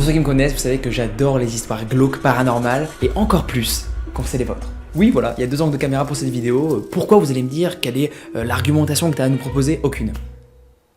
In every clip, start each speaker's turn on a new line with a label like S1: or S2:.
S1: ceux qui me connaissent, vous savez que j'adore les histoires glauques, paranormales, et encore plus quand c'est les vôtres. Oui, voilà, il y a 2 angles de caméra pour cette vidéo. Pourquoi, vous allez me dire, quelle est l'argumentation que tu as à nous proposer? Aucune.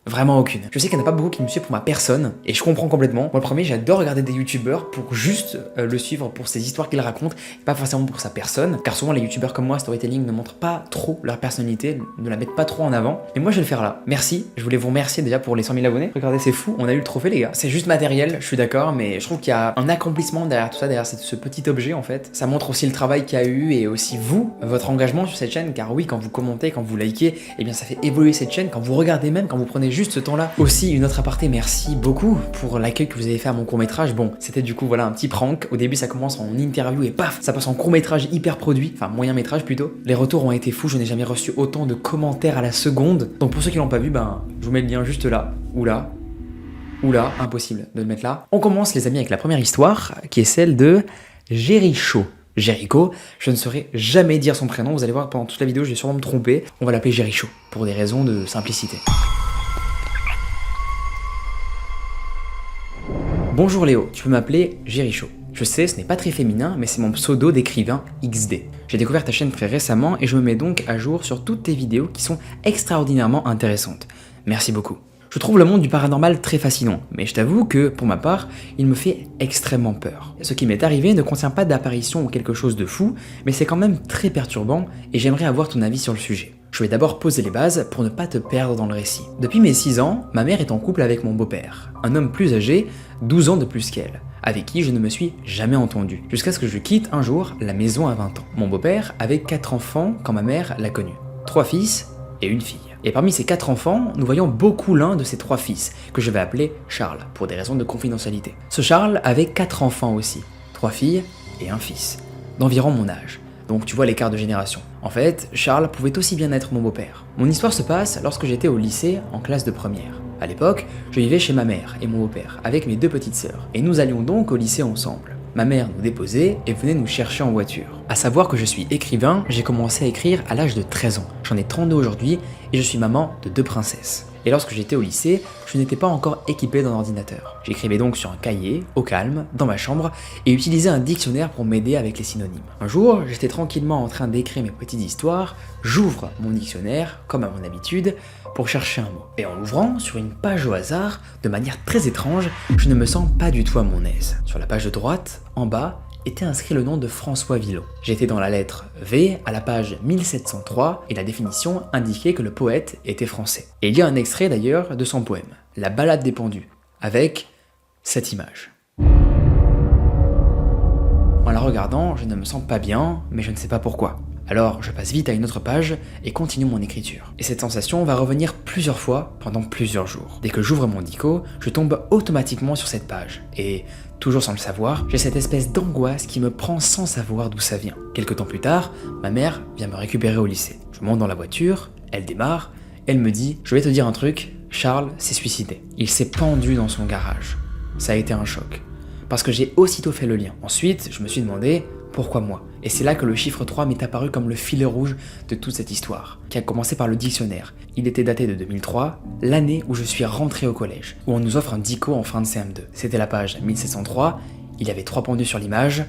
S1: Vraiment aucune. Je sais qu'il n'y en a pas beaucoup qui me suivent pour ma personne, et je comprends complètement. Moi le premier, j'adore regarder des youtubeurs pour juste le suivre pour ces histoires qu'il raconte, et pas forcément pour sa personne, car souvent les youtubeurs comme moi, storytelling, ne montrent pas trop leur personnalité, ne la mettent pas trop en avant, et moi je vais le faire là. Merci, je voulais vous remercier déjà pour les 100 000 abonnés. Regardez, c'est fou, on a eu le trophée les gars. C'est juste matériel, je suis d'accord, mais je trouve qu'il y a un accomplissement derrière tout ça, derrière ce petit objet en fait. Ça montre aussi le travail qu'il y a eu, et aussi vous, votre engagement sur cette chaîne, car oui, quand vous commentez, quand vous likez, eh bien ça fait évoluer cette chaîne, quand vous regardez même, quand vous prenez juste ce temps-là. Aussi, une autre aparté, merci beaucoup pour l'accueil que vous avez fait à mon court-métrage. Bon, c'était du coup, voilà, un petit prank. Au début, ça commence en interview et paf, ça passe en court-métrage hyper produit, enfin moyen-métrage plutôt. Les retours ont été fous, je n'ai jamais reçu autant de commentaires à la seconde. Donc pour ceux qui l'ont pas vu, ben, je vous mets le lien juste là, ou là, ou là, impossible de le mettre là. On commence les amis avec la première histoire, qui est celle de Jericho. Jericho, je ne saurais jamais dire son prénom, vous allez voir pendant toute la vidéo, je vais sûrement me tromper. On va l'appeler Jericho, pour des raisons de simplicité. Bonjour Léo, tu peux m'appeler Jericho. Je sais, ce n'est pas très féminin, mais c'est mon pseudo d'écrivain XD. J'ai découvert ta chaîne très récemment et je me mets donc à jour sur toutes tes vidéos qui sont extraordinairement intéressantes. Merci beaucoup. Je trouve le monde du paranormal très fascinant, mais je t'avoue que, pour ma part, il me fait extrêmement peur. Ce qui m'est arrivé ne contient pas d'apparition ou quelque chose de fou, mais c'est quand même très perturbant et j'aimerais avoir ton avis sur le sujet. Je vais d'abord poser les bases pour ne pas te perdre dans le récit. Depuis mes 6 ans, ma mère est en couple avec mon beau-père, un homme plus âgé, 12 ans de plus qu'elle, avec qui je ne me suis jamais entendu, jusqu'à ce que je quitte un jour la maison à 20 ans. Mon beau-père avait 4 enfants quand ma mère l'a connu, 3 fils et une fille. Et parmi ces 4 enfants, nous voyons beaucoup l'un de ces 3 fils, que je vais appeler Charles, pour des raisons de confidentialité. Ce Charles avait 4 enfants aussi, 3 filles et un fils, d'environ mon âge. Donc tu vois l'écart de génération. En fait, Charles pouvait aussi bien être mon beau-père. Mon histoire se passe lorsque j'étais au lycée en classe de première. À l'époque, je vivais chez ma mère et mon beau-père, avec mes 2 petites sœurs. Et nous allions donc au lycée ensemble. Ma mère nous déposait et venait nous chercher en voiture. À savoir que je suis écrivain, j'ai commencé à écrire à l'âge de 13 ans. J'en ai 32 aujourd'hui et je suis maman de 2 princesses. Et lorsque j'étais au lycée, je n'étais pas encore équipé d'un ordinateur. J'écrivais donc sur un cahier, au calme, dans ma chambre, et utilisais un dictionnaire pour m'aider avec les synonymes. Un jour, j'étais tranquillement en train d'écrire mes petites histoires, j'ouvre mon dictionnaire, comme à mon habitude, pour chercher un mot. Et en l'ouvrant, sur une page au hasard, de manière très étrange, je ne me sens pas du tout à mon aise. Sur la page de droite, en bas, était inscrit le nom de François Villon. J'étais dans la lettre V à la page 1703 et la définition indiquait que le poète était français. Et il y a un extrait d'ailleurs de son poème, La Ballade des pendus, avec cette image. En la regardant, je ne me sens pas bien, mais je ne sais pas pourquoi. Alors je passe vite à une autre page et continue mon écriture. Et cette sensation va revenir plusieurs fois pendant plusieurs jours. Dès que j'ouvre mon dico, je tombe automatiquement sur cette page. Et toujours sans le savoir, j'ai cette espèce d'angoisse qui me prend sans savoir d'où ça vient. Quelques temps plus tard, ma mère vient me récupérer au lycée. Je monte dans la voiture, elle démarre, elle me dit « Je vais te dire un truc, Charles s'est suicidé. Il s'est pendu dans son garage. » Ça a été un choc. Parce que j'ai aussitôt fait le lien. Ensuite, je me suis demandé pourquoi moi. Et c'est là que le chiffre 3 m'est apparu comme le fil rouge de toute cette histoire, qui a commencé par le dictionnaire. Il était daté de 2003, l'année où je suis rentré au collège, où on nous offre un dico en fin de CM2. C'était la page 1703, il y avait 3 pendus sur l'image,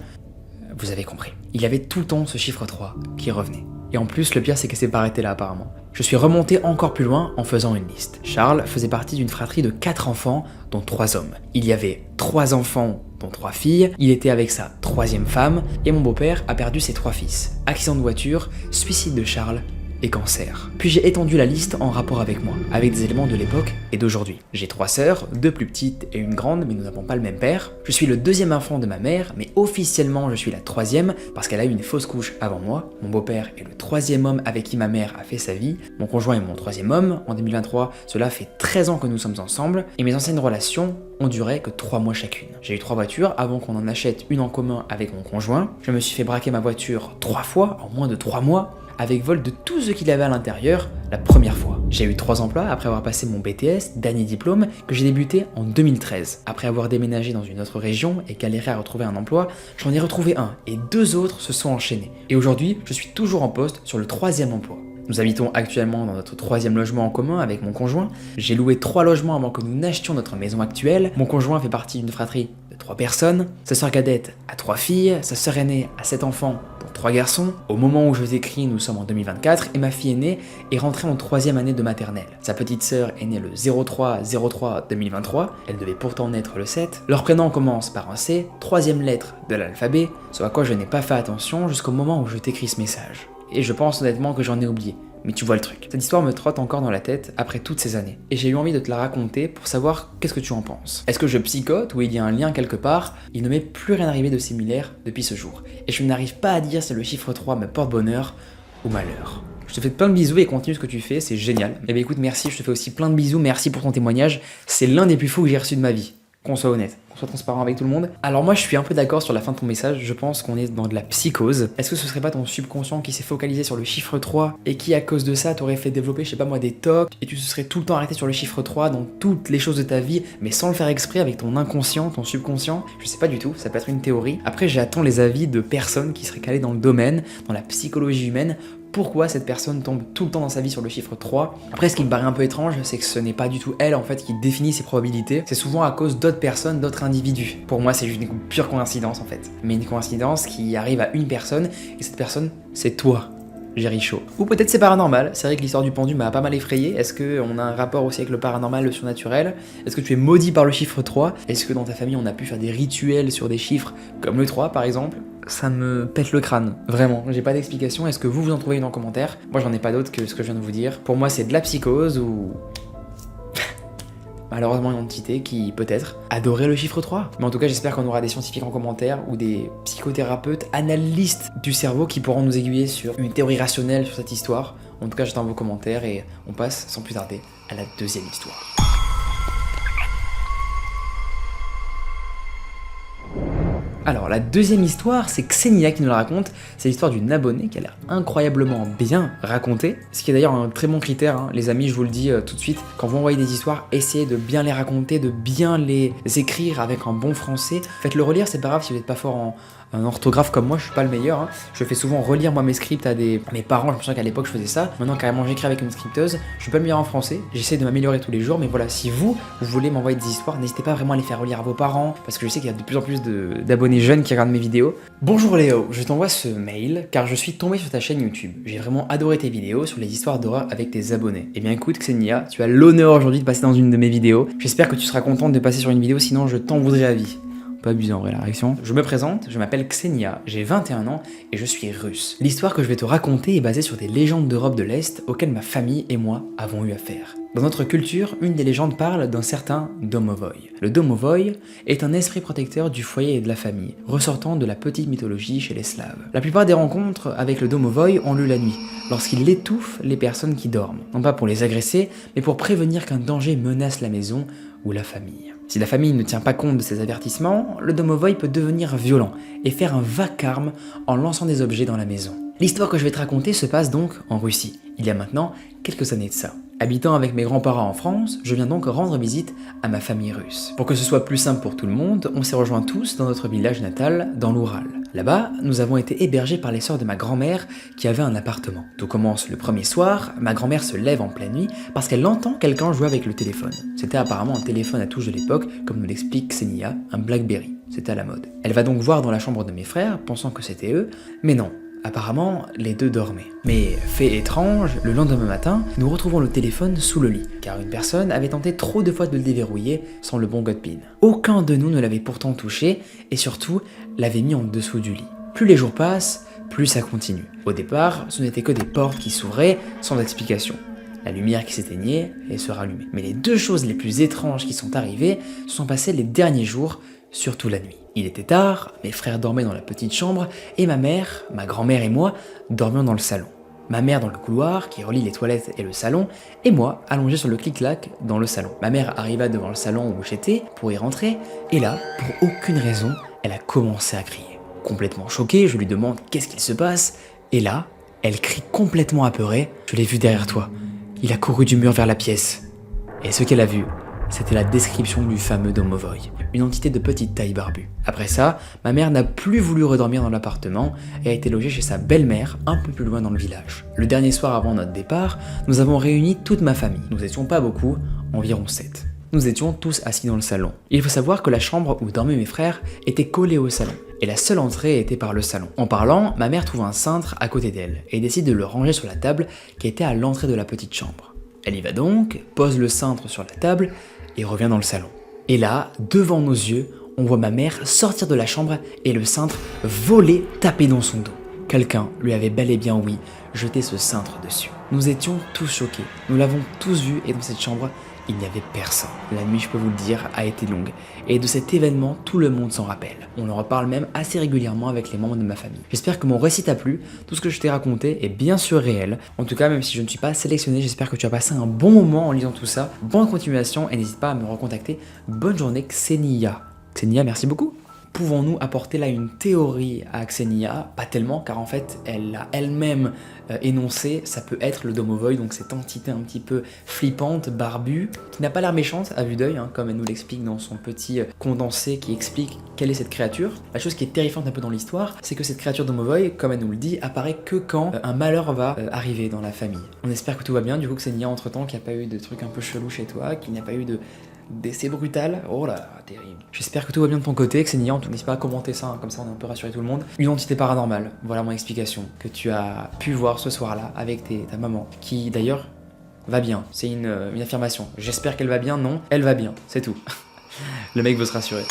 S1: vous avez compris. Il y avait tout le temps ce chiffre 3 qui revenait. Et en plus, le pire, c'est que c'est pas arrêté là apparemment. Je suis remonté encore plus loin en faisant une liste. Charles faisait partie d'une fratrie de 4 enfants, dont 3 hommes. Il y avait 3 enfants, dont 3 filles, il était avec sa 3e femme, et mon beau-père a perdu ses 3 fils. Accident de voiture, suicide de Charles, et cancer. Puis j'ai étendu la liste en rapport avec moi, avec des éléments de l'époque et d'aujourd'hui. J'ai 3 sœurs, 2 plus petites et une grande, mais nous n'avons pas le même père. Je suis le 2e enfant de ma mère, mais officiellement je suis la 3e, parce qu'elle a eu une fausse couche avant moi. Mon beau-père est le 3e homme avec qui ma mère a fait sa vie. Mon conjoint est mon 3e homme. En 2023, cela fait 13 ans que nous sommes ensemble, et mes anciennes relations ont duré que 3 mois chacune. J'ai eu 3 voitures avant qu'on en achète une en commun avec mon conjoint. Je me suis fait braquer ma voiture 3 fois en moins de 3 mois. Avec vol de tout ce qu'il y avait à l'intérieur la première fois. J'ai eu 3 emplois après avoir passé mon BTS, dernier diplôme, que j'ai débuté en 2013. Après avoir déménagé dans une autre région et galéré à retrouver un emploi, j'en ai retrouvé un et 2 autres se sont enchaînés. Et aujourd'hui, je suis toujours en poste sur le 3e emploi. Nous habitons actuellement dans notre 3e logement en commun avec mon conjoint. J'ai loué 3 logements avant que nous n'achetions notre maison actuelle. Mon conjoint fait partie d'une fratrie de 3 personnes. Sa sœur cadette a 3 filles. Sa sœur aînée a 7 enfants, dont 3 garçons. Au moment où je vous écris, nous sommes en 2024 et ma fille aînée est rentrée en 3e année de maternelle. Sa petite sœur est née le 03-03-2023. Elle devait pourtant naître le 7. Leur prénom commence par un C, 3e lettre de l'alphabet, ce à quoi je n'ai pas fait attention jusqu'au moment où je t'écris ce message. Et je pense honnêtement que j'en ai oublié. Mais tu vois le truc. Cette histoire me trotte encore dans la tête après toutes ces années. Et j'ai eu envie de te la raconter pour savoir qu'est-ce que tu en penses. Est-ce que je psychote ou il y a un lien quelque part? Il ne m'est plus rien arrivé de similaire depuis ce jour. Et je n'arrive pas à dire si le chiffre 3 me porte bonheur ou malheur. Je te fais plein de bisous et continue ce que tu fais, c'est génial. Et bien écoute, merci, je te fais aussi plein de bisous, merci pour ton témoignage. C'est l'un des plus fous que j'ai reçus de ma vie. Qu'on soit honnête, qu'on soit transparent avec tout le monde. Alors moi je suis un peu d'accord sur la fin de ton message, je pense qu'on est dans de la psychose. Est-ce que ce serait pas ton subconscient qui s'est focalisé sur le chiffre 3 et qui à cause de ça t'aurait fait développer, je sais pas moi, des tocs et tu te serais tout le temps arrêté sur le chiffre 3 dans toutes les choses de ta vie, mais sans le faire exprès avec ton inconscient, ton subconscient? Je sais pas du tout, ça peut être une théorie. Après j'attends les avis de personnes qui seraient calées dans le domaine, dans la psychologie humaine. Pourquoi cette personne tombe tout le temps dans sa vie sur le chiffre 3. Après, ce qui me paraît un peu étrange, c'est que ce n'est pas du tout elle en fait qui définit ses probabilités, c'est souvent à cause d'autres personnes, d'autres individus. Pour moi, c'est juste une pure coïncidence en fait. Mais une coïncidence qui arrive à une personne, et cette personne, c'est toi, Jericho. Ou peut-être c'est paranormal, c'est vrai que l'histoire du pendu m'a pas mal effrayé. Est-ce qu'on a un rapport aussi avec le paranormal, le surnaturel? Est-ce que tu es maudit par le chiffre 3? Est-ce que dans ta famille on a pu faire des rituels sur des chiffres, comme le 3 par exemple? Ça me pète le crâne, vraiment, j'ai pas d'explication. Est-ce que vous en trouvez une en commentaire? Moi j'en ai pas d'autre que ce que je viens de vous dire. Pour moi c'est de la psychose ou... malheureusement une entité qui, peut-être, adorait le chiffre 3. Mais en tout cas j'espère qu'on aura des scientifiques en commentaire ou des psychothérapeutes, analystes du cerveau qui pourront nous aiguiller sur une théorie rationnelle sur cette histoire. En tout cas j'attends vos commentaires et on passe sans plus tarder à la 2e histoire. Alors la 2e histoire, c'est Xenia qui nous la raconte. C'est l'histoire d'une abonnée qui a l'air incroyablement bien racontée. Ce qui est d'ailleurs un très bon critère, hein. Les amis, je vous le dis tout de suite, quand vous envoyez des histoires, essayez de bien les raconter, de bien les écrire avec un bon français. Faites-le relire, c'est pas grave si vous n'êtes pas fort en orthographe comme moi, je suis pas le meilleur, hein. Je fais souvent relire moi mes scripts à mes parents, je me souviens qu'à l'époque je faisais ça. Maintenant carrément j'écris avec une scripteuse, je suis pas le meilleur en français, j'essaie de m'améliorer tous les jours, mais voilà, si vous voulez m'envoyer des histoires, n'hésitez pas vraiment à les faire relire à vos parents, parce que je sais qu'il y a de plus en plus d'abonnés jeunes qui regardent mes vidéos. Bonjour Léo, je t'envoie ce mail car je suis tombé sur ta chaîne YouTube. J'ai vraiment adoré tes vidéos sur les histoires d'horreur avec tes abonnés. Eh bien écoute Xenia, tu as l'honneur aujourd'hui de passer dans une de mes vidéos. J'espère que tu seras contente de passer sur une vidéo, sinon je t'en voudrais à vie. Pas abusé en vrai la réaction. Je me présente, je m'appelle Xenia, j'ai 21 ans et je suis russe. L'histoire que je vais te raconter est basée sur des légendes d'Europe de l'Est auxquelles ma famille et moi avons eu affaire. Dans notre culture, une des légendes parle d'un certain Domovoy. Le Domovoy est un esprit protecteur du foyer et de la famille, ressortant de la petite mythologie chez les Slaves. La plupart des rencontres avec le Domovoy ont lieu la nuit, lorsqu'il étouffe les personnes qui dorment. Non pas pour les agresser, mais pour prévenir qu'un danger menace la maison ou la famille. Si la famille ne tient pas compte de ces avertissements, le Domovoy peut devenir violent et faire un vacarme en lançant des objets dans la maison. L'histoire que je vais te raconter se passe donc en Russie, il y a maintenant quelques années de ça. Habitant avec mes grands-parents en France, je viens donc rendre visite à ma famille russe. Pour que ce soit plus simple pour tout le monde, on s'est rejoints tous dans notre village natal, dans l'Oural. Là-bas, nous avons été hébergés par les sœurs de ma grand-mère qui avait un appartement. Tout commence le premier soir, ma grand-mère se lève en pleine nuit parce qu'elle entend quelqu'un jouer avec le téléphone. C'était apparemment un téléphone à touche de l'époque, comme nous l'explique Xenia, un Blackberry. C'était à la mode. Elle va donc voir dans la chambre de mes frères, pensant que c'était eux, mais non. Apparemment, les deux dormaient. Mais, fait étrange, le lendemain matin, nous retrouvons le téléphone sous le lit, car une personne avait tenté trop de fois de le déverrouiller sans le bon godpin. Aucun de nous ne l'avait pourtant touché, et surtout, l'avait mis en dessous du lit. Plus les jours passent, plus ça continue. Au départ, ce n'était que des portes qui s'ouvraient, sans explication. La lumière qui s'éteignait et se rallumait. Mais les deux choses les plus étranges qui sont arrivées se sont passées les derniers jours, surtout la nuit. Il était tard, mes frères dormaient dans la petite chambre, et ma mère, ma grand-mère et moi dormions dans le salon. Ma mère dans le couloir qui relie les toilettes et le salon, et moi allongé sur le clic-clac dans le salon. Ma mère arriva devant le salon où j'étais pour y rentrer, et là, pour aucune raison, elle a commencé à crier. Complètement choquée, je lui demande qu'est-ce qu'il se passe, et là, elle crie complètement apeurée, je l'ai vu derrière toi. Il a couru du mur vers la pièce. Et ce qu'elle a vu, C'était la description du fameux Domovoy, une entité de petite taille barbue. Après ça, ma mère n'a plus voulu redormir dans l'appartement et a été logée chez sa belle-mère un peu plus loin dans le village. Le dernier soir avant notre départ, nous avons réuni toute ma famille. Nous étions pas beaucoup, environ 7. Nous étions tous assis dans le salon. Il faut savoir que la chambre où dormaient mes frères était collée au salon, et la seule entrée était par le salon. En parlant, ma mère trouve un cintre à côté d'elle, et décide de le ranger sur la table qui était à l'entrée de la petite chambre. Elle y va donc, pose le cintre sur la table, et revient dans le salon. Et là, devant nos yeux, on voit ma mère sortir de la chambre et le cintre voler taper dans son dos. Quelqu'un lui avait bel et bien, oui, jeté ce cintre dessus. Nous étions tous choqués, nous l'avons tous vu et dans cette chambre, il n'y avait personne. La nuit, je peux vous le dire, a été longue. Et de cet événement, tout le monde s'en rappelle. On en reparle même assez régulièrement avec les membres de ma famille. J'espère que mon récit t'a plu. Tout ce que je t'ai raconté est bien sûr réel. En tout cas, même si je ne suis pas sélectionné, j'espère que tu as passé un bon moment en lisant tout ça. Bonne continuation et n'hésite pas à me recontacter. Bonne journée, Xenia. Xenia, merci beaucoup. Pouvons-nous apporter là une théorie à Xenia? Pas tellement, car en fait, elle l'a elle-même énoncé, ça peut être le Domovoy, donc cette entité un petit peu flippante, barbue, qui n'a pas l'air méchante à vue d'œil, hein, comme elle nous l'explique dans son petit condensé qui explique quelle est cette créature. La chose qui est terrifiante un peu dans l'histoire, c'est que cette créature Domovoy, comme elle nous le dit, apparaît que quand un malheur va arriver dans la famille. On espère que tout va bien, du coup Xenia, entre-temps, qu'il n'y a pas eu de trucs un peu chelous chez toi, qu'il n'y a pas eu de décès brutal, oh là, terrible. J'espère que tout va bien de ton côté, Xenia, n'hésite pas à commenter ça, hein, comme ça on est un peu rassuré tout le monde. Une entité paranormale, voilà mon explication, que tu as pu voir ce soir-là avec ta maman, qui d'ailleurs va bien, c'est une affirmation. J'espère qu'elle va bien, non, elle va bien, c'est tout. Le mec veut se rassurer.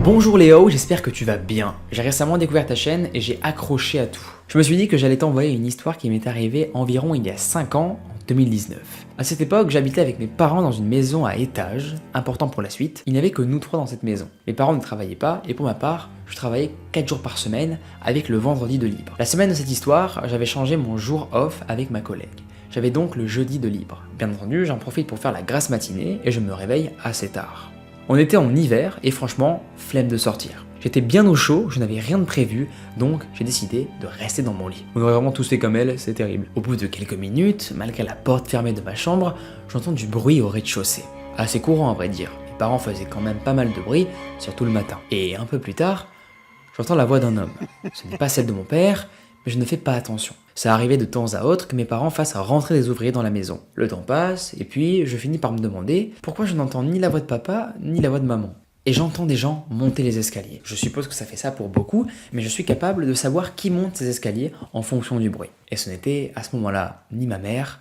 S1: Bonjour Léo, j'espère que tu vas bien. J'ai récemment découvert ta chaîne et j'ai accroché à tout. Je me suis dit que j'allais t'envoyer une histoire qui m'est arrivée environ il y a 5 ans, en 2019. À cette époque, j'habitais avec mes parents dans une maison à étage, important pour la suite. Il n'y avait que nous trois dans cette maison. Mes parents ne travaillaient pas et pour ma part, je travaillais 4 jours par semaine avec le vendredi de libre. La semaine de cette histoire, j'avais changé mon jour off avec ma collègue. J'avais donc le jeudi de libre. Bien entendu, j'en profite pour faire la grasse matinée et je me réveille assez tard. On était en hiver et franchement, flemme de sortir. J'étais bien au chaud, je n'avais rien de prévu, donc j'ai décidé de rester dans mon lit. On aurait vraiment tous fait comme elle, c'est terrible. Au bout de quelques minutes, malgré la porte fermée de ma chambre, j'entends du bruit au rez-de-chaussée. Assez courant à vrai dire. Mes parents faisaient quand même pas mal de bruit, surtout le matin. Et un peu plus tard, j'entends la voix d'un homme. Ce n'est pas celle de mon père, mais je ne fais pas attention. Ça arrivait de temps à autre que mes parents fassent rentrer des ouvriers dans la maison. Le temps passe, et puis je finis par me demander pourquoi je n'entends ni la voix de papa, ni la voix de maman. Et j'entends des gens monter les escaliers. Je suppose que ça fait ça pour beaucoup, mais je suis capable de savoir qui monte ces escaliers en fonction du bruit. Et ce n'était à ce moment-là ni ma mère,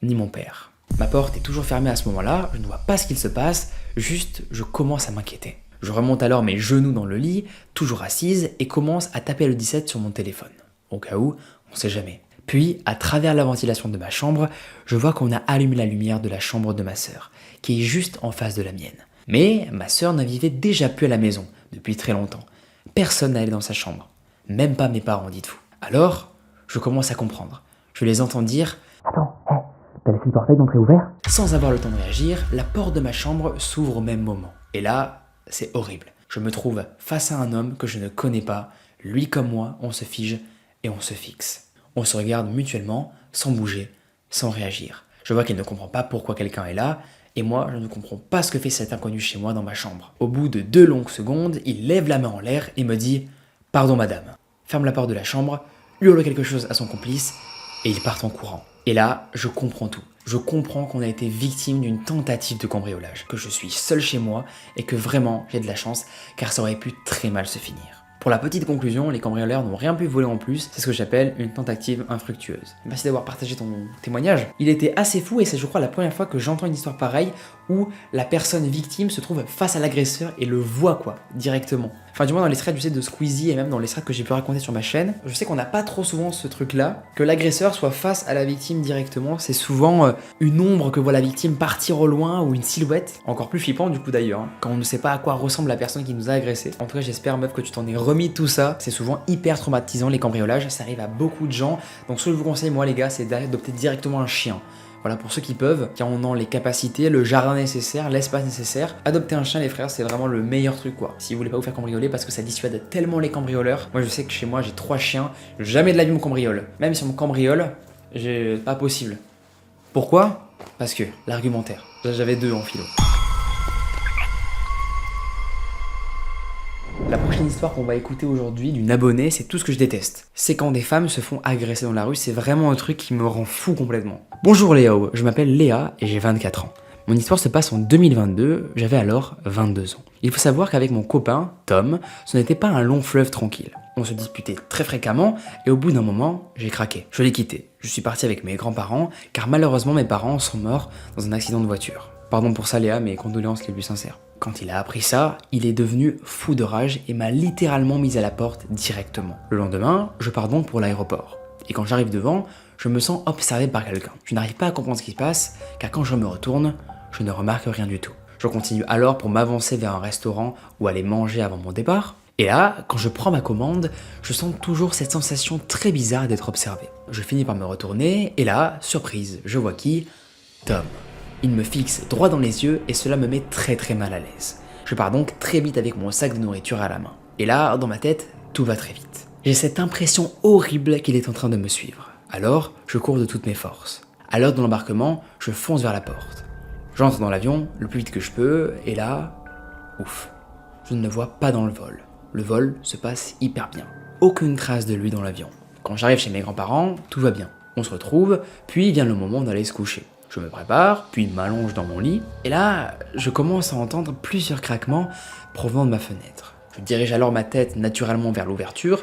S1: ni mon père. Ma porte est toujours fermée à ce moment-là, je ne vois pas ce qu'il se passe, juste je commence à m'inquiéter. Je remonte alors mes genoux dans le lit, toujours assise, et commence à taper le 17 sur mon téléphone. Au cas où, on sait jamais. Puis, à travers la ventilation de ma chambre, je vois qu'on a allumé la lumière de la chambre de ma sœur, qui est juste en face de la mienne. Mais ma sœur ne vivait déjà plus à la maison, depuis très longtemps. Personne n'allait dans sa chambre. Même pas mes parents, dites-vous. Alors, je commence à comprendre. Je les entends dire « Attends, t'as laissé le portail d'entrée ouvert ?» Sans avoir le temps de réagir, la porte de ma chambre s'ouvre au même moment. Et là, c'est horrible. Je me trouve face à un homme que je ne connais pas. Lui comme moi, on se fige et on se fixe. On se regarde mutuellement, sans bouger, sans réagir. Je vois qu'il ne comprend pas pourquoi quelqu'un est là, et moi, je ne comprends pas ce que fait cet inconnu chez moi dans ma chambre. Au bout de 2 longues secondes, il lève la main en l'air et me dit « Pardon madame », ferme la porte de la chambre, hurle quelque chose à son complice, et ils partent en courant. Et là, je comprends tout. Je comprends qu'on a été victime d'une tentative de cambriolage, que je suis seul chez moi, et que vraiment, j'ai de la chance, car ça aurait pu très mal se finir. Pour la petite conclusion, les cambrioleurs n'ont rien pu voler en plus, c'est ce que j'appelle une tentative infructueuse. Merci d'avoir partagé ton témoignage. Il était assez fou et c'est je crois la première fois que j'entends une histoire pareille où la personne victime se trouve face à l'agresseur et le voit quoi, directement. Enfin du moins dans les threads, je sais, de Squeezie et même dans les threads que j'ai pu raconter sur ma chaîne, je sais qu'on n'a pas trop souvent ce truc là, que l'agresseur soit face à la victime directement, c'est souvent une ombre que voit la victime partir au loin ou une silhouette, encore plus flippant du coup d'ailleurs, hein, quand on ne sait pas à quoi ressemble la personne qui nous a agressé. En tout cas j'espère meuf que tu t'en es remis de tout ça, c'est souvent hyper traumatisant les cambriolages, ça arrive à beaucoup de gens, donc ce que je vous conseille moi les gars c'est d'adopter directement un chien. Voilà, pour ceux qui peuvent, qui en ont les capacités, le jardin nécessaire, l'espace nécessaire, adopter un chien les frères, c'est vraiment le meilleur truc quoi. Si vous voulez pas vous faire cambrioler parce que ça dissuade tellement les cambrioleurs. Moi je sais que chez moi j'ai 3 chiens, jamais de la vie on me cambriole. Même si on me cambriole, pas possible. Pourquoi? Parce que l'argumentaire. J'avais 2 en philo. La prochaine histoire qu'on va écouter aujourd'hui d'une abonnée, c'est tout ce que je déteste. C'est quand des femmes se font agresser dans la rue, c'est vraiment un truc qui me rend fou complètement. Bonjour Léo, je m'appelle Léa et j'ai 24 ans. Mon histoire se passe en 2022, j'avais alors 22 ans. Il faut savoir qu'avec mon copain, Tom, ce n'était pas un long fleuve tranquille. On se disputait très fréquemment et au bout d'un moment, j'ai craqué. Je l'ai quitté. Je suis parti avec mes grands-parents car malheureusement mes parents sont morts dans un accident de voiture. Pardon pour ça Léa, mes condoléances les plus sincères. Quand il a appris ça, il est devenu fou de rage et m'a littéralement mis à la porte directement. Le lendemain, je pars donc pour l'aéroport. Et quand j'arrive devant, je me sens observé par quelqu'un. Je n'arrive pas à comprendre ce qui se passe car quand je me retourne, je ne remarque rien du tout. Je continue alors pour m'avancer vers un restaurant ou aller manger avant mon départ. Et là, quand je prends ma commande, je sens toujours cette sensation très bizarre d'être observé. Je finis par me retourner et là, surprise, je vois qui? Tom. Il me fixe droit dans les yeux et cela me met très mal à l'aise. Je pars donc très vite avec mon sac de nourriture à la main. Et là, dans ma tête, tout va très vite. J'ai cette impression horrible qu'il est en train de me suivre. Alors, je cours de toutes mes forces. À l'heure de l'embarquement, je fonce vers la porte. J'entre dans l'avion le plus vite que je peux et là, ouf, je ne le vois pas dans le vol. Le vol se passe hyper bien. Aucune trace de lui dans l'avion. Quand j'arrive chez mes grands-parents, tout va bien. On se retrouve, puis vient le moment d'aller se coucher. Je me prépare, puis m'allonge dans mon lit, et là, je commence à entendre plusieurs craquements provenant de ma fenêtre. Je dirige alors ma tête naturellement vers l'ouverture,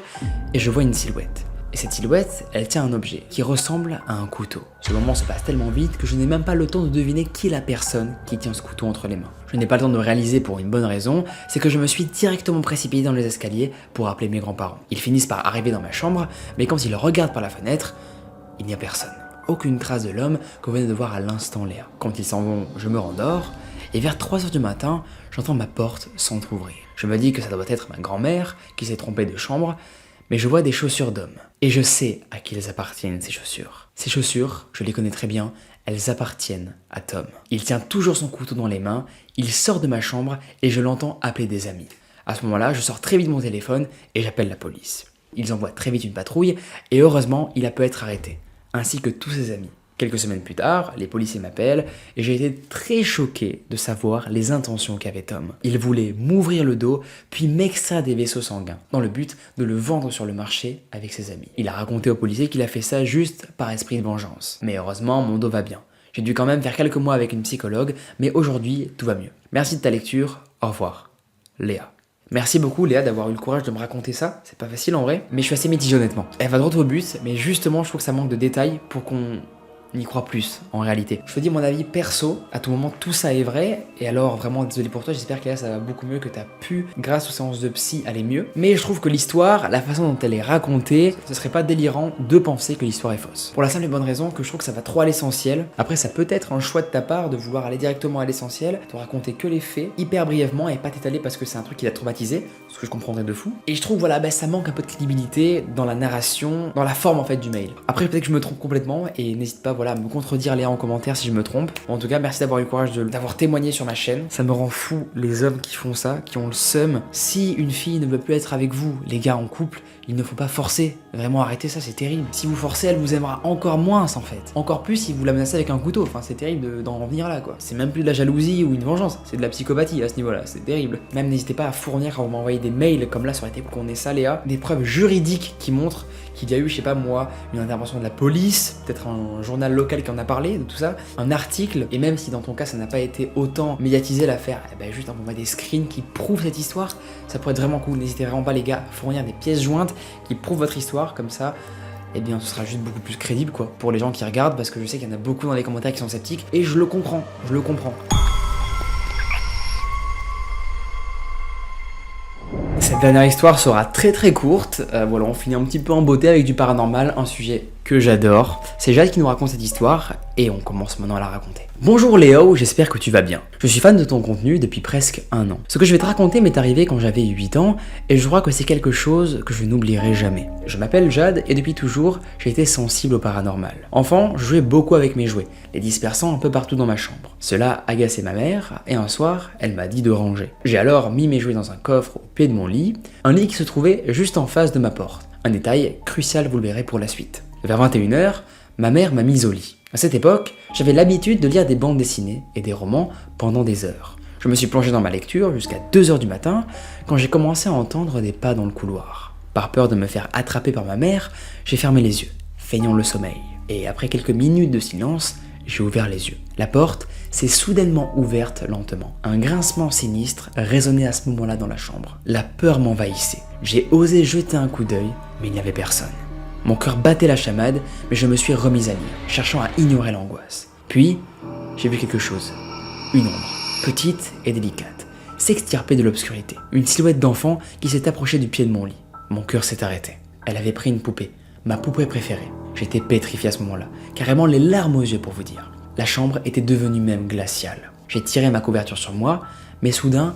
S1: et je vois une silhouette. Et cette silhouette, elle tient un objet qui ressemble à un couteau. Ce moment se passe tellement vite que je n'ai même pas le temps de deviner qui est la personne qui tient ce couteau entre les mains. Je n'ai pas le temps de réaliser pour une bonne raison, c'est que je me suis directement précipité dans les escaliers pour appeler mes grands-parents. Ils finissent par arriver dans ma chambre, mais quand ils regardent par la fenêtre, il n'y a personne. Aucune trace de l'homme qu'on venait de voir à l'instant Léa. Quand ils s'en vont, je me rendors, et vers 3h du matin, j'entends ma porte s'entrouvrir. Je me dis que ça doit être ma grand-mère qui s'est trompée de chambre, mais je vois des chaussures d'homme. Et je sais à qui elles appartiennent, ces chaussures. Ces chaussures, je les connais très bien, elles appartiennent à Tom. Il tient toujours son couteau dans les mains, il sort de ma chambre et je l'entends appeler des amis. À ce moment-là, je sors très vite mon téléphone et j'appelle la police. Ils envoient très vite une patrouille et heureusement, il a pu être arrêté, ainsi que tous ses amis. Quelques semaines plus tard, les policiers m'appellent et j'ai été très choqué de savoir les intentions qu'avait Tom. Il voulait m'ouvrir le dos, puis m'extraire des vaisseaux sanguins, dans le but de le vendre sur le marché avec ses amis. Il a raconté aux policiers qu'il a fait ça juste par esprit de vengeance. Mais heureusement, mon dos va bien. J'ai dû quand même faire quelques mois avec une psychologue, mais aujourd'hui, tout va mieux. Merci de ta lecture, au revoir. Léa. Merci beaucoup Léa d'avoir eu le courage de me raconter ça, c'est pas facile en vrai, mais je suis assez mitigé honnêtement. Elle va droit au but, mais justement je trouve que ça manque de détails pour qu'on y croit plus en réalité. Je te dis mon avis perso, à tout moment tout ça est vrai, et alors vraiment désolé pour toi, j'espère que là ça va beaucoup mieux, que t'as pu, grâce aux séances de psy, aller mieux. Mais je trouve que l'histoire, la façon dont elle est racontée, ce serait pas délirant de penser que l'histoire est fausse. Pour la simple et bonne raison que je trouve que ça va trop à l'essentiel. Après ça peut être un choix de ta part de vouloir aller directement à l'essentiel, de raconter que les faits, hyper brièvement et pas t'étaler parce que c'est un truc qui t'a traumatisé, ce que je comprendrais de fou. Et je trouve voilà, ça manque un peu de crédibilité dans la narration, dans la forme en fait du mail. Après peut-être que je me trompe complètement et n'hésite pas voilà, à me contredire Léa en commentaire si je me trompe. En tout cas, merci d'avoir eu le courage d'avoir témoigné sur ma chaîne. Ça me rend fou les hommes qui font ça, qui ont le seum. Si une fille ne veut plus être avec vous, les gars en couple, il ne faut pas forcer. Vraiment arrêtez ça, c'est terrible. Si vous forcez, elle vous aimera encore moins en fait. Encore plus si vous la menacez avec un couteau. Enfin, c'est terrible d'en venir là quoi. C'est même plus de la jalousie ou une vengeance, c'est de la psychopathie à ce niveau-là. C'est terrible. Même n'hésitez pas à fournir quand vous m'envoyez des mails comme là sur été qu'on ait ça Léa, des preuves juridiques qui montrent qu'il y a eu, je sais pas moi, une intervention de la police, peut-être un journal local qui en a parlé de tout ça, un article, et même si dans ton cas ça n'a pas été autant médiatisé l'affaire, juste envoie des screens qui prouvent cette histoire, ça pourrait être vraiment cool. N'hésitez vraiment pas les gars à fournir des pièces jointes qui prouvent votre histoire, comme ça, eh bien ce sera juste beaucoup plus crédible quoi, pour les gens qui regardent, parce que je sais qu'il y en a beaucoup dans les commentaires qui sont sceptiques, et je le comprends. Cette dernière histoire sera très courte, voilà on finit un petit peu en beauté avec du paranormal, un sujet que j'adore. C'est Jade qui nous raconte cette histoire et on commence maintenant à la raconter. Bonjour Léo, j'espère que tu vas bien. Je suis fan de ton contenu depuis presque 1 an. Ce que je vais te raconter m'est arrivé quand j'avais 8 ans et je crois que c'est quelque chose que je n'oublierai jamais. Je m'appelle Jade et depuis toujours, j'ai été sensible au paranormal. Enfant, je jouais beaucoup avec mes jouets, les dispersant un peu partout dans ma chambre. Cela agaçait ma mère et un soir, elle m'a dit de ranger. J'ai alors mis mes jouets dans un coffre au pied de mon lit, un lit qui se trouvait juste en face de ma porte. Un détail crucial, vous le verrez pour la suite. Vers 21h, ma mère m'a mise au lit. À cette époque, j'avais l'habitude de lire des bandes dessinées et des romans pendant des heures. Je me suis plongé dans ma lecture jusqu'à 2 heures du matin quand j'ai commencé à entendre des pas dans le couloir. Par peur de me faire attraper par ma mère, j'ai fermé les yeux, feignant le sommeil. Et après quelques minutes de silence, j'ai ouvert les yeux. La porte s'est soudainement ouverte lentement. Un grincement sinistre résonnait à ce moment-là dans la chambre. La peur m'envahissait. J'ai osé jeter un coup d'œil, mais il n'y avait personne. Mon cœur battait la chamade, mais je me suis remise à lire, cherchant à ignorer l'angoisse. Puis, j'ai vu quelque chose. Une ombre, petite et délicate, s'extirper de l'obscurité. Une silhouette d'enfant qui s'est approchée du pied de mon lit. Mon cœur s'est arrêté. Elle avait pris une poupée, ma poupée préférée. J'étais pétrifié à ce moment-là, carrément les larmes aux yeux pour vous dire. La chambre était devenue même glaciale. J'ai tiré ma couverture sur moi, mais soudain,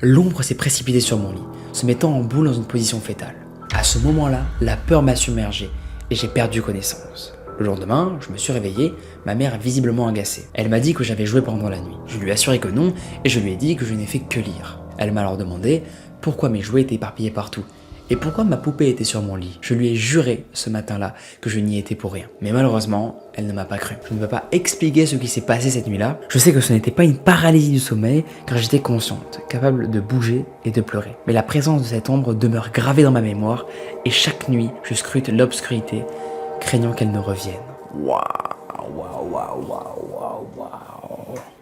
S1: l'ombre s'est précipitée sur mon lit, se mettant en boule dans une position fétale. À ce moment-là, la peur m'a submergé et j'ai perdu connaissance. Le lendemain, je me suis réveillé, ma mère visiblement agacée. Elle m'a dit que j'avais joué pendant la nuit. Je lui ai assuré que non et je lui ai dit que je n'ai fait que lire. Elle m'a alors demandé pourquoi mes jouets étaient éparpillés partout et pourquoi ma poupée était sur mon lit. Je lui ai juré ce matin-là que je n'y étais pour rien. Mais malheureusement, elle ne m'a pas cru. Je ne peux pas expliquer ce qui s'est passé cette nuit-là. Je sais que ce n'était pas une paralysie du sommeil, car j'étais consciente, capable de bouger et de pleurer. Mais la présence de cette ombre demeure gravée dans ma mémoire, et chaque nuit, je scrute l'obscurité, craignant qu'elle ne revienne. Waouh.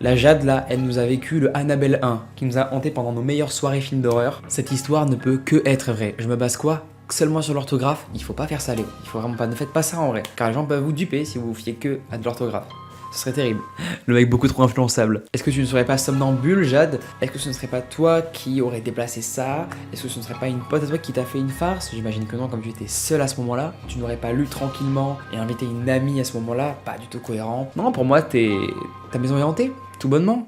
S1: La Jade là, elle nous a vécu le Annabelle 1, qui nous a hanté pendant nos meilleures soirées films d'horreur. Cette histoire ne peut que être vraie. Je me base quoi ? Seulement sur l'orthographe. Il faut pas faire ça, Léo. Il faut vraiment pas, ne faites pas ça en vrai. Car les gens peuvent vous duper si vous vous fiez que à de l'orthographe. Ce serait terrible. Le mec beaucoup trop influençable. Est-ce que tu ne serais pas somnambule, Jade ? Est-ce que ce ne serait pas toi qui aurais déplacé ça ? Est-ce que ce ne serait pas une pote à toi qui t'a fait une farce ? J'imagine que non, comme tu étais seul à ce moment-là. Tu n'aurais pas lu tranquillement et invité une amie à ce moment-là. Pas du tout cohérent. Non, pour moi, ta maison est hantée. Tout bonnement.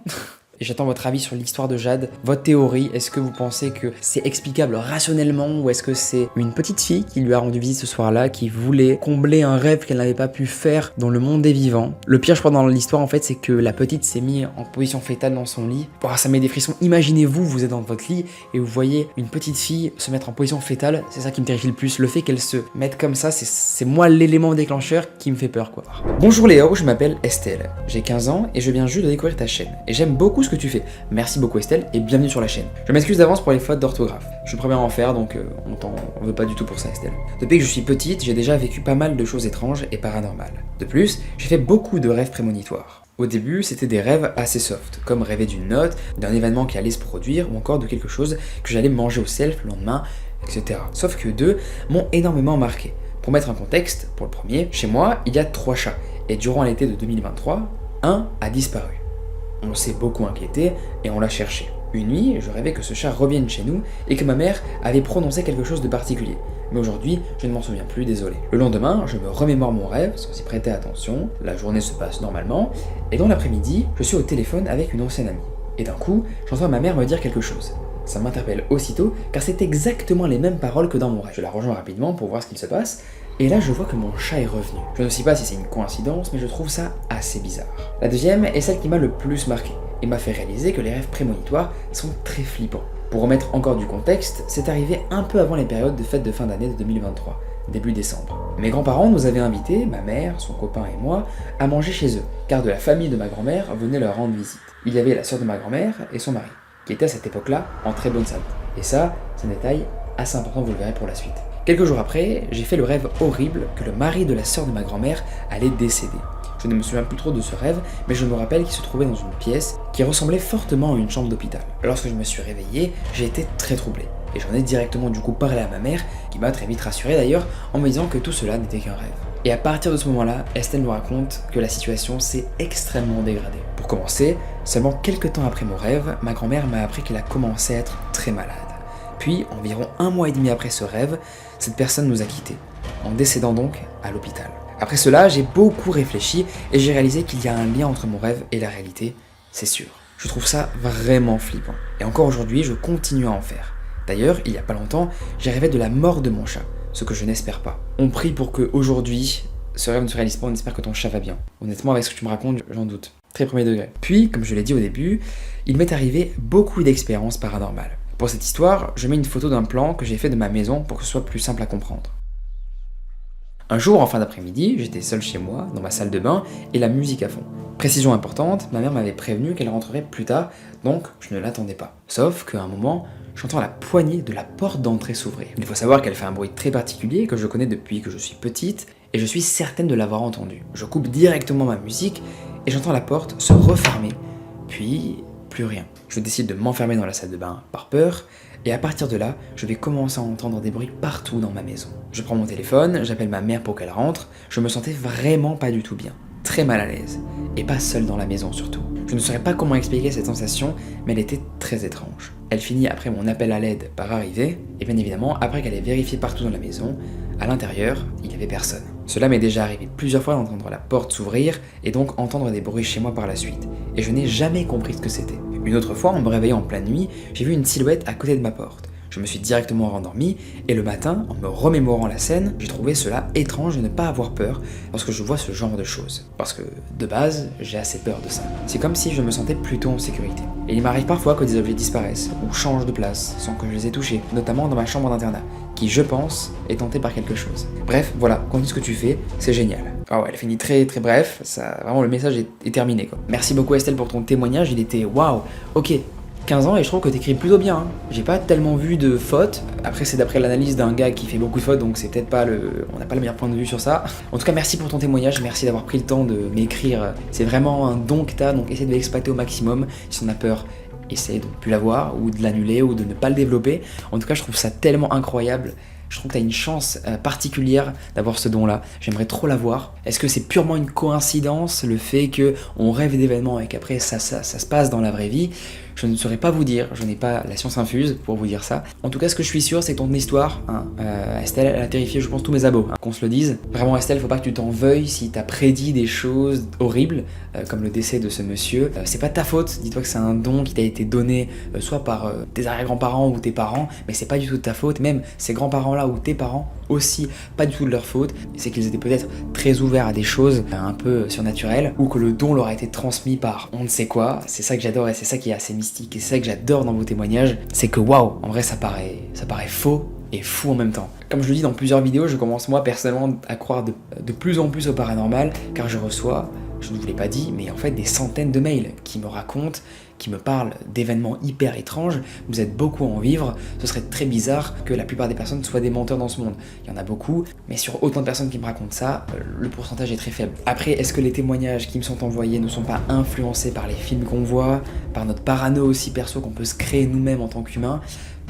S1: Et j'attends votre avis sur l'histoire de Jade, votre théorie. Est-ce que vous pensez que c'est explicable rationnellement ou est-ce que c'est une petite fille qui lui a rendu visite ce soir-là, qui voulait combler un rêve qu'elle n'avait pas pu faire dans le monde des vivants ? Le pire, je crois, dans l'histoire, en fait, c'est que la petite s'est mise en position fétale dans son lit. Oh, ça met des frissons. Imaginez-vous, vous êtes dans votre lit et vous voyez une petite fille se mettre en position fétale. C'est ça qui me terrifie le plus. Le fait qu'elle se mette comme ça, c'est moi l'élément déclencheur qui me fait peur, quoi. Bonjour Léo, je m'appelle Estelle. J'ai 15 ans et je viens juste de découvrir ta chaîne. Et j'aime beaucoup ce que tu fais. Merci beaucoup Estelle et bienvenue sur la chaîne. Je m'excuse d'avance pour les fautes d'orthographe. Je suis le premier à en faire donc on t'en veut pas du tout pour ça Estelle. Depuis que je suis petite, j'ai déjà vécu pas mal de choses étranges et paranormales. De plus, j'ai fait beaucoup de rêves prémonitoires. Au début, c'était des rêves assez soft, comme rêver d'une note, d'un événement qui allait se produire ou encore de quelque chose que j'allais manger au self le lendemain, etc. Sauf que 2 m'ont énormément marqué. Pour mettre un contexte, pour le premier, chez moi, il y a 3 chats et durant l'été de 2023, un a disparu. On s'est beaucoup inquiété et on l'a cherché. Une nuit, je rêvais que ce chat revienne chez nous et que ma mère avait prononcé quelque chose de particulier. Mais aujourd'hui, je ne m'en souviens plus, désolé. Le lendemain, je me remémore mon rêve sans y prêter attention, la journée se passe normalement, et dans l'après-midi, je suis au téléphone avec une ancienne amie. Et d'un coup, j'entends ma mère me dire quelque chose. Ça m'interpelle aussitôt, car c'est exactement les mêmes paroles que dans mon rêve. Je la rejoins rapidement pour voir ce qu'il se passe, et là je vois que mon chat est revenu. Je ne sais pas si c'est une coïncidence, mais je trouve ça assez bizarre. La deuxième est celle qui m'a le plus marqué, et m'a fait réaliser que les rêves prémonitoires sont très flippants. Pour remettre encore du contexte, c'est arrivé un peu avant les périodes de fêtes de fin d'année de 2023, début décembre. Mes grands-parents nous avaient invités, ma mère, son copain et moi, à manger chez eux, car de la famille de ma grand-mère venait leur rendre visite. Il y avait la sœur de ma grand-mère et son mari, qui étaient à cette époque-là en très bonne santé. Et ça, c'est un détail assez important, vous le verrez pour la suite. Quelques jours après, j'ai fait le rêve horrible que le mari de la sœur de ma grand-mère allait décéder. Je ne me souviens plus trop de ce rêve, mais je me rappelle qu'il se trouvait dans une pièce qui ressemblait fortement à une chambre d'hôpital. Lorsque je me suis réveillé, j'ai été très troublé. Et j'en ai directement du coup parlé à ma mère, qui m'a très vite rassuré d'ailleurs, en me disant que tout cela n'était qu'un rêve. Et à partir de ce moment-là, Estelle nous raconte que la situation s'est extrêmement dégradée. Pour commencer, seulement quelques temps après mon rêve, ma grand-mère m'a appris qu'elle a commencé à être très malade. Puis, environ 1 mois et demi après ce rêve, cette personne nous a quittés, en décédant donc à l'hôpital. Après cela, j'ai beaucoup réfléchi et j'ai réalisé qu'il y a un lien entre mon rêve et la réalité, c'est sûr. Je trouve ça vraiment flippant. Et encore aujourd'hui, je continue à en faire. D'ailleurs, il y a pas longtemps, j'ai rêvé de la mort de mon chat, ce que je n'espère pas. On prie pour que aujourd'hui, ce rêve ne se réalise pas, on espère que ton chat va bien. Honnêtement, avec ce que tu me racontes, j'en doute. Très premier degré. Puis, comme je l'ai dit au début, il m'est arrivé beaucoup d'expériences paranormales. Pour cette histoire, je mets une photo d'un plan que j'ai fait de ma maison pour que ce soit plus simple à comprendre. Un jour, en fin d'après-midi, j'étais seul chez moi, dans ma salle de bain, et la musique à fond. Précision importante, ma mère m'avait prévenu qu'elle rentrerait plus tard, donc je ne l'attendais pas. Sauf qu'à un moment, j'entends la poignée de la porte d'entrée s'ouvrir. Il faut savoir qu'elle fait un bruit très particulier que je connais depuis que je suis petite, et je suis certaine de l'avoir entendu. Je coupe directement ma musique, et j'entends la porte se refermer, puis plus rien. Je décide de m'enfermer dans la salle de bain par peur, et à partir de là, je vais commencer à entendre des bruits partout dans ma maison. Je prends mon téléphone, j'appelle ma mère pour qu'elle rentre, je me sentais vraiment pas du tout bien, très mal à l'aise, et pas seul dans la maison surtout. Je ne saurais pas comment expliquer cette sensation, mais elle était très étrange. Elle finit après mon appel à l'aide par arriver, et bien évidemment, après qu'elle ait vérifié partout dans la maison, à l'intérieur, il n'y avait personne. Cela m'est déjà arrivé plusieurs fois d'entendre la porte s'ouvrir et donc entendre des bruits chez moi par la suite, et je n'ai jamais compris ce que c'était. Une autre fois, en me réveillant en pleine nuit, j'ai vu une silhouette à côté de ma porte. Je me suis directement rendormi, et le matin, en me remémorant la scène, j'ai trouvé cela étrange de ne pas avoir peur lorsque je vois ce genre de choses. Parce que, de base, j'ai assez peur de ça. C'est comme si je me sentais plutôt en sécurité. Et il m'arrive parfois que des objets disparaissent, ou changent de place, sans que je les ai touchés, notamment dans ma chambre d'internat, qui, je pense, est tentée par quelque chose. Bref, voilà, continue ce que tu fais, c'est génial. Ah ouais, elle finit très très bref, ça, vraiment le message est terminé quoi. Merci beaucoup Estelle pour ton témoignage, il était waouh, ok. 15 ans et je trouve que t'écris plutôt bien. Hein. J'ai pas tellement vu de fautes. Après, c'est d'après l'analyse d'un gars qui fait beaucoup de fautes, donc c'est peut-être pas le. On n'a pas le meilleur point de vue sur ça. En tout cas, merci pour ton témoignage, merci d'avoir pris le temps de m'écrire. C'est vraiment un don que t'as, donc essaie de l'exploiter au maximum. Si on a peur, essaye de ne plus l'avoir, ou de l'annuler, ou de ne pas le développer. En tout cas, je trouve ça tellement incroyable. Je trouve que tu as une chance particulière d'avoir ce don-là. J'aimerais trop l'avoir. Est-ce que c'est purement une coïncidence, le fait qu'on rêve d'événements et qu'après ça se passe dans la vraie vie? Je ne saurais pas vous dire, je n'ai pas la science infuse pour vous dire ça. En tout cas, ce que je suis sûr, c'est que ton histoire, hein, Estelle, elle a terrifié, je pense, tous mes abos, hein, qu'on se le dise. Vraiment, Estelle, faut pas que tu t'en veuilles si t'as prédit des choses horribles, comme le décès de ce monsieur. C'est pas ta faute, dis-toi que c'est un don qui t'a été donné, soit par tes arrière-grands-parents ou tes parents, mais c'est pas du tout de ta faute. Même ces grands-parents-là ou tes parents, aussi pas du tout de leur faute. C'est qu'ils étaient peut-être très ouverts à des choses un peu surnaturelles, ou que le don leur a été transmis par on ne sait quoi. C'est ça que j'adore et c'est ça qui est assez mystique. Et c'est ça que j'adore dans vos témoignages, c'est que waouh, en vrai ça paraît faux et fou en même temps. Comme je le dis dans plusieurs vidéos, je commence moi personnellement à croire de plus en plus au paranormal, car je reçois, je ne vous l'ai pas dit, mais en fait des centaines de mails qui me racontent, qui me parlent d'événements hyper étranges. Vous êtes beaucoup à en vivre, ce serait très bizarre que la plupart des personnes soient des menteurs dans ce monde. Il y en a beaucoup, mais sur autant de personnes qui me racontent ça, le pourcentage est très faible. Après, est-ce que les témoignages qui me sont envoyés ne sont pas influencés par les films qu'on voit, par notre parano aussi perso qu'on peut se créer nous-mêmes en tant qu'humains?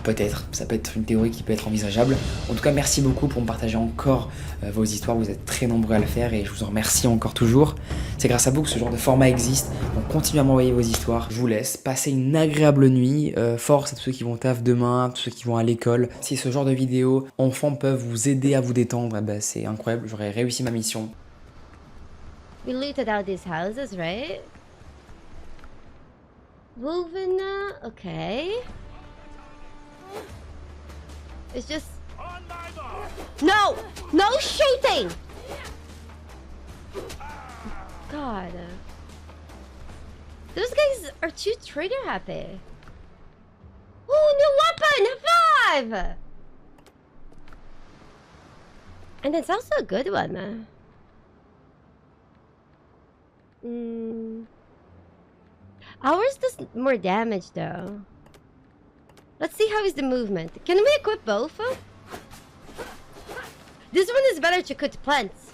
S1: Peut-être, ça peut être une théorie qui peut être envisageable. En tout cas, merci beaucoup pour me partager encore vos histoires, vous êtes très nombreux à le faire et je vous en remercie encore toujours. C'est grâce à vous que ce genre de format existe, donc continuez à m'envoyer vos histoires. Je vous laisse, passez une agréable nuit, force à tous ceux qui vont taf demain, à tous ceux qui vont à l'école. Si ce genre de vidéos, enfants peuvent vous aider à vous détendre, eh ben, c'est incroyable, j'aurais réussi ma mission.
S2: We looted out these houses, right? Wolvena, okay. It's just... No! No shooting! God. Those guys are too trigger happy. Ooh, new weapon! High five! And it's also a good one. Ours does more damage though. Let's see how is the movement. Can we equip both? This one is better to cut plants.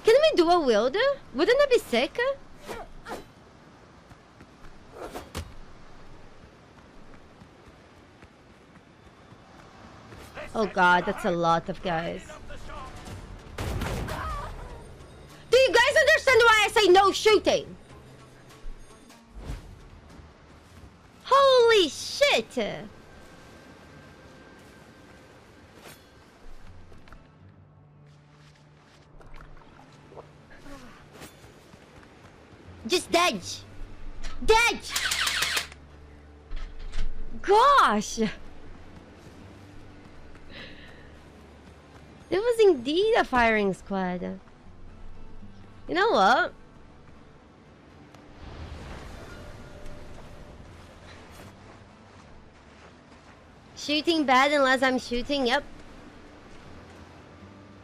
S2: Can we dual wield? Wouldn't that be sick? Oh god, that's a lot of guys. Do you guys understand why I say no shooting? Holy shit! Just dodge! Dodge! Gosh! It was indeed a firing squad. You know what? Shooting bad unless I'm shooting, yep.